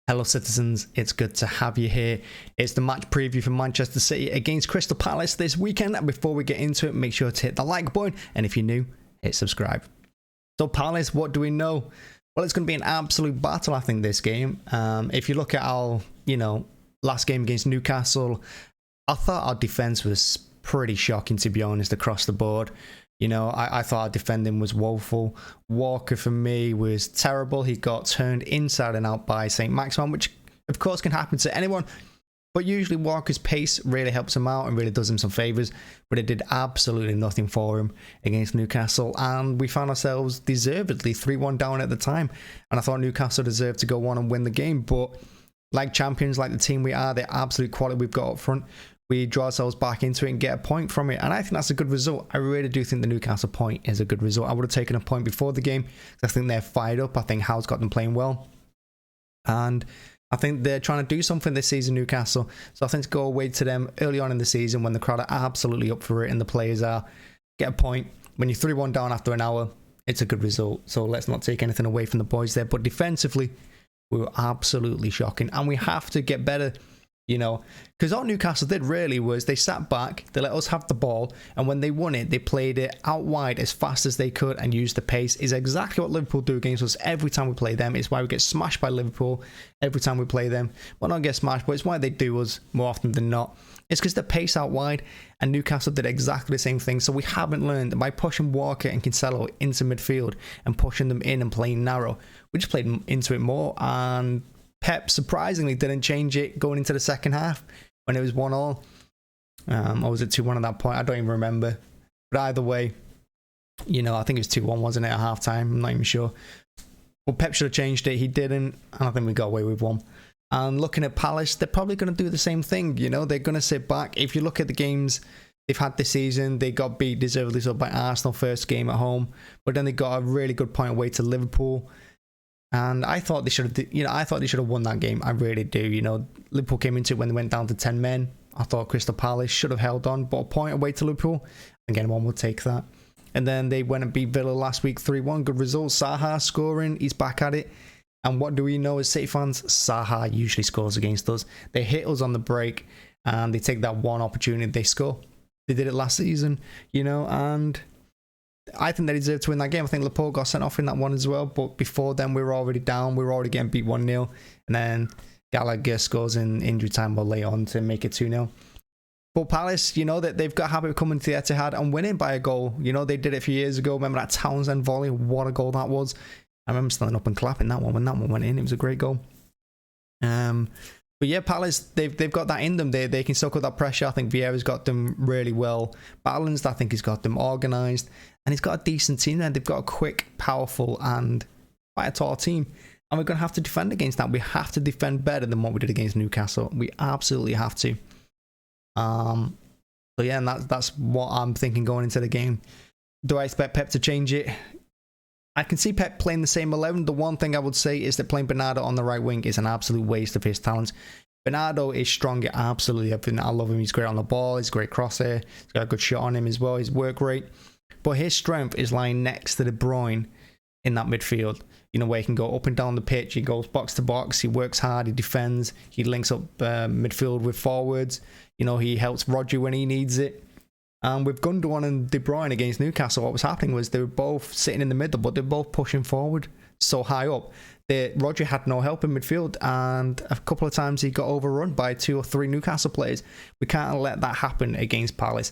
Hello citizens, it's good to have you here. It's the match preview for Manchester City against Crystal Palace this weekend. And before we get into it, make sure to hit the like button, and if you're new, hit subscribe. So Palace, what do we know? Well, it's going to be an absolute battle, I think, this game. If you look at our, last game against Newcastle, I thought our defence was pretty shocking, to be honest, across the board. I thought our defending was woeful. Walker, for me, was terrible. He got turned inside and out by St. Maximin, which, of course, can happen to anyone. But usually Walker's pace really helps him out and really does him some favours. But it did absolutely nothing for him against Newcastle. And we found ourselves deservedly 3-1 down at the time. And I thought Newcastle deserved to go on and win the game. But like champions, like the team we are, the absolute quality we've got up front, we draw ourselves back into it and get a point from it. And I think that's a good result. I really do think the Newcastle point is a good result. I would have taken a point before the game because I think they're fired up. I think Howe's got them playing well. And I think they're trying to do something this season, Newcastle. So I think to go away to them early on in the season when the crowd are absolutely up for it and the players are, get a point. When you're 3-1 down after an hour, it's a good result. So let's not take anything away from the boys there. But defensively, we were absolutely shocking. And we have to get better. Because all Newcastle did really was they sat back, they let us have the ball, and when they won it, they played it out wide as fast as they could and used the pace. Is exactly what Liverpool do against us every time we play them. It's why we get smashed by Liverpool every time we play them. Well, not get smashed, but it's why they do us more often than not. It's because the pace out wide, and Newcastle did exactly the same thing. So we haven't learned that by pushing Walker and Cancelo into midfield and pushing them in and playing narrow, we just played into it more. And Pep surprisingly didn't change it going into the second half when it was 1-1. Or was it 2-1 at that point? I don't even remember. But either way, I think it was 2-1, wasn't it, at half time? I'm not even sure. Well, Pep should have changed it. He didn't. And I think we got away with one. And looking at Palace, they're probably going to do the same thing. They're going to sit back. If you look at the games they've had this season, they got beat deservedly so by Arsenal first game at home. But then they got a really good point away to Liverpool. And I thought they should have won that game. I really do. Liverpool came into it when they went down to 10 men. I thought Crystal Palace should have held on, but a point away to Liverpool. Again, one will take that. And then they went and beat Villa last week 3-1. Good result. Saha scoring. He's back at it. And what do we know as City fans? Saha usually scores against us. They hit us on the break and they take that one opportunity. They score. They did it last season, and I think they deserve to win that game. I think Laporte got sent off in that one as well. But before then, we were already down. We were already getting beat 1-0. And then Gallagher scores in injury time or late on to make it 2-0. But Palace, that they've got a habit of coming to the Eithad and winning by a goal. They did it a few years ago. Remember that Townsend volley? What a goal that was. I remember standing up and clapping that one when that one went in. It was a great goal. But yeah, Palace, they've got that in them. They can soak up that pressure. I think Vieira's got them really well balanced. I think he's got them organised. And he's got a decent team there. They've got a quick, powerful and quite a tall team. And we're going to have to defend against that. We have to defend better than what we did against Newcastle. We absolutely have to. So yeah, and that's what I'm thinking going into the game. Do I expect Pep to change it? I can see Pep playing the same 11. The one thing I would say is that playing Bernardo on the right wing is an absolute waste of his talents. Bernardo is strong at absolutely everything. I love him. He's great on the ball. He's a great crosser. He's got a good shot on him as well. His work rate. But his strength is lying next to De Bruyne in that midfield. Where he can go up and down the pitch. He goes box to box. He works hard. He defends. He links up midfield with forwards. He helps Rodri when he needs it. And with Gundogan and De Bruyne against Newcastle, what was happening was they were both sitting in the middle, but they're both pushing forward so high up. Rodri had no help in midfield, and a couple of times he got overrun by 2 or 3 Newcastle players. We can't let that happen against Palace.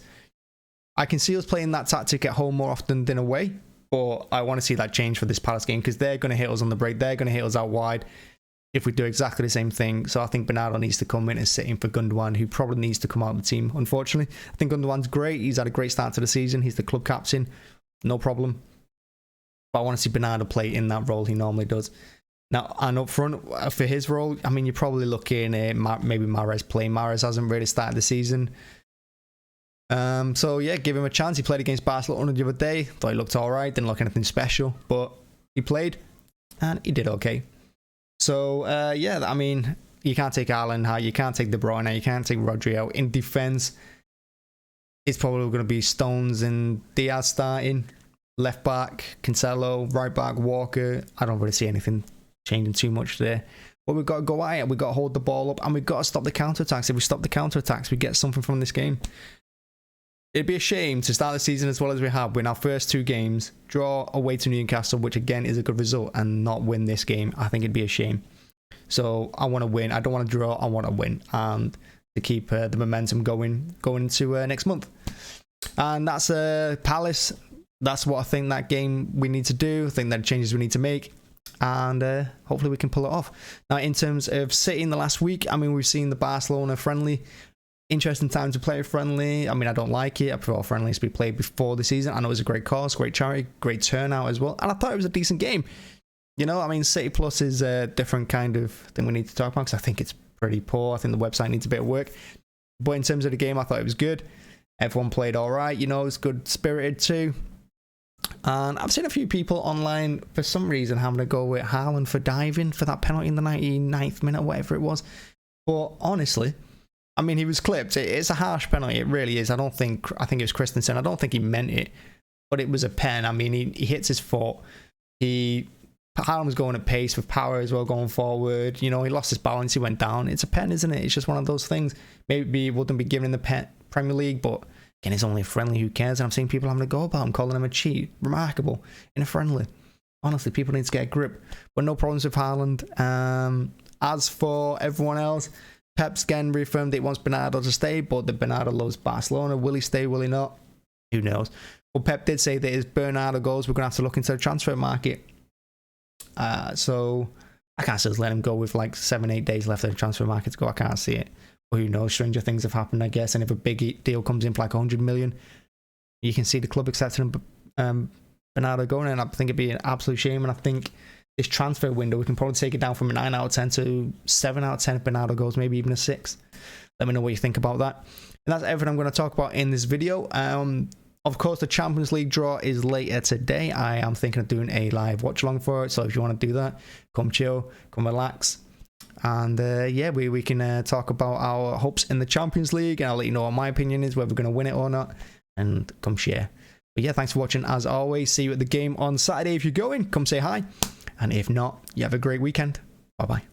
I can see us playing that tactic at home more often than away, but I want to see that change for this Palace game because they're going to hit us on the break. They're going to hit us out wide if we do exactly the same thing. So I think Bernardo needs to come in and sit in for Gundogan, who probably needs to come out of the team, unfortunately. I think Gundogan's great. He's had a great start to the season. He's the club captain. No problem. But I want to see Bernardo play in that role he normally does. Now, and up front, for his role, you're probably looking at maybe Mahrez playing. Mahrez hasn't really started the season. So yeah, give him a chance. He played against Barcelona the other day. Thought he looked alright. Didn't look anything special. But he played. And he did okay. So, yeah, you can't take Haaland out, you can't take De Bruyne out, you can't take Rodri out. In defence, it's probably going to be Stones and Diaz starting. Left back, Cancelo. Right back, Walker. I don't really see anything changing too much there. But we've got to go at it. We've got to hold the ball up, and we've got to stop the counter-attacks. If we stop the counter-attacks, we get something from this game. It'd be a shame to start the season as well as we have, win our first 2 games, draw away to Newcastle, which again is a good result, and not win this game. I think it'd be a shame. So I want to win. I don't want to draw. I want to win, and to keep the momentum going into next month. And that's Palace. That's what I think that game we need to do. I think that changes we need to make. And hopefully we can pull it off. Now, in terms of City in the last week, I mean, we've seen the Barcelona friendly. Interesting time to play friendly. I mean, I don't like it. I prefer friendlies to be played before the season. I know it was a great cause, great charity, great turnout as well. And I thought it was a decent game. You know, I mean, City Plus is a different kind of thing we need to talk about because I think it's pretty poor. I think the website needs a bit of work. But in terms of the game, I thought it was good. Everyone played all right. You know, it's good spirited too. And I've seen a few people online, for some reason, having to go with Haaland for diving for that penalty in the 99th minute, whatever it was. But honestly, I mean, he was clipped. It's a harsh penalty. It really is. I think it was Christensen. I don't think he meant it, but it was a pen. I mean, he hits his foot. Haaland was going at pace with power as well, going forward. You know, he lost his balance. He went down. It's a pen, isn't it? It's just one of those things. Maybe it wouldn't be given in the Premier League, but again, it's only a friendly. Who cares? And I'm seeing people having to go about him, calling him a cheat. Remarkable in a friendly. Honestly, people need to get a grip. But no problems with Haaland. As for everyone else, Pep's again reaffirmed that he wants Bernardo to stay, but the Bernardo loves Barcelona. Will he stay? Will he not? Who knows? Well, Pep did say that if Bernardo goes, we're going to have to look into the transfer market. So I can't just let him go with like 7-8 days left of the transfer market to go. I can't see it. But who knows? Stranger things have happened, I guess. And if a big deal comes in for like 100 million, you can see the club accepting Bernardo going. And I think it'd be an absolute shame. And I think this transfer window, we can probably take it down from a 9 out of 10 to 7 out of 10 if Bernardo goes, maybe even a 6. Let me know what you think about that. And that's everything I'm going to talk about in this video. Of course, the Champions League draw is later today. I am thinking of doing a live watch along for it. So if you want to do that, come chill, come relax. And yeah, we can talk about our hopes in the Champions League. And I'll let you know what my opinion is, whether we're going to win it or not. And come share. But yeah, thanks for watching as always. See you at the game on Saturday. If you're going, come say hi. And if not, you have a great weekend. Bye-bye.